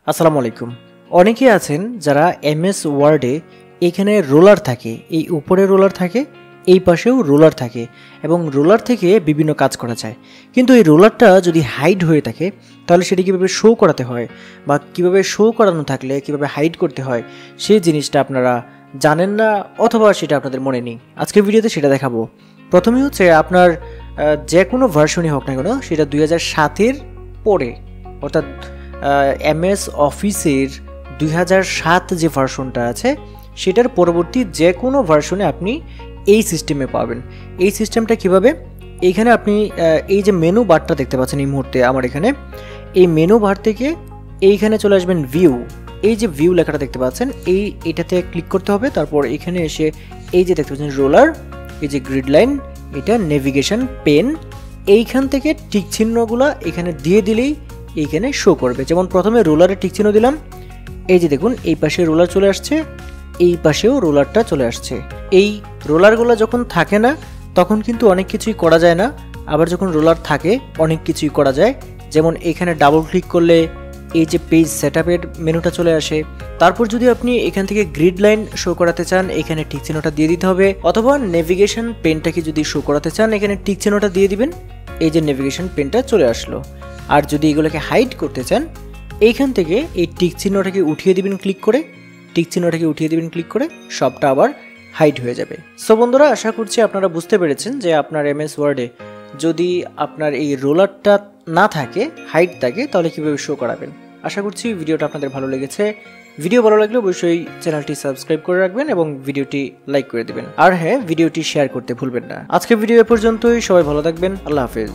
আসসালামু আলাইকুম। অনেকেই আছেন যারা এমএস ওয়ার্ডে এখানে রোলার থাকে, এই উপরে রোলার থাকে, এই পাশেও রোলার থাকে এবং রোলার থেকে বিভিন্ন কাজ করা যায়। কিন্তু এই রোলারটা যদি হাইড হয়ে থাকে তাহলে সেটি কীভাবে শো করাতে হয় বা কীভাবে শো করানো থাকলে কীভাবে হাইড করতে হয় সেই জিনিসটা আপনারা জানেন না অথবা সেটা আপনাদের মনে নেই। আজকের ভিডিওতে সেটা দেখাবো। প্রথমে হচ্ছে আপনার যে কোনো ভার্সনই হোক না কেন সেটা 2007-এর পরে, অর্থাৎ এমএস অফিসের 2007 যে ভার্সনটা আছে সেটার পরবর্তী যে কোনো ভার্সনে আপনি এই সিস্টেমে পাবেন। এই সিস্টেমটা কিভাবে? এইখানে আপনি এই যে মেনু বারটা দেখতে পাচ্ছেন এই মুহূর্তে আমার এখানে, এই মেনু বার থেকে এইখানে চলে আসবেন ভিউ। এই যে ভিউ লেখাটা দেখতে পাচ্ছেন এটাতে ক্লিক করতে হবে। তারপর এখানে এসে এই যে দেখতে পাচ্ছেন রোলার, এই যে গ্রিড লাইন, এটা নেভিগেশন পেন, এইখান থেকে টিক চিহ্নগুলো এখানে দিয়ে দিলেই এইখানে শো করবে। যেমন প্রথমে রোলারে টিক চিহ্ন দিলাম, এই যে দেখুন এই পাশে রোলার চলে আসছে, এই পাশেও রোলারটা চলে আসছে। এই রোলারগুলো যখন থাকে না তখন কিন্তু অনেক কিছুই করা যায় না, আবার যখন রোলার থাকে অনেক কিছুই করা যায়। যেমন এখানে ডাবল ক্লিক করলে এই যে পেজ সেটআপের মেনুটা চলে আসে। তারপর যদি আপনি এখান থেকে গ্রিড লাইন শো করাতে চান এখানে টিক চিহ্নটা দিয়ে দিতে হবে, অথবা নেভিগেশন পেনটাকে যদি শো করাতে চান এখানে টিক চিহ্নটা দিয়ে দিবেন, এই যে নেভিগেশন পেনটা চলে আসলো। আর যদি এগুলোকে হাইড করতে চান এইখান থেকে এই টিক চিহ্নটাকে উঠিয়ে দিবেন ক্লিক করে, টিক চিহ্নটাকে উঠিয়ে দিবেন ক্লিক করে, সবটা আবার হাইড হয়ে যাবে। সো বন্ধুরা, আশা করছি আপনারা বুঝতে পেরেছেন যে আপনার এমএস ওয়ার্ডে যদি আপনার এই রোলারটা না থাকে, হাইড থাকে, তাহলে কীভাবে শো করাবেন। আশা করছি ভিডিওটা আপনাদের ভালো লেগেছে। ভিডিও ভালো লাগলে অবশ্যই চ্যানেলটি সাবস্ক্রাইব করে রাখবেন এবং ভিডিওটি লাইক করে দেবেন। আর হ্যাঁ, ভিডিওটি শেয়ার করতে ভুলবেন না। আজকের ভিডিও এ পর্যন্তই। সবাই ভালো থাকবেন। আল্লাহ হাফেজ।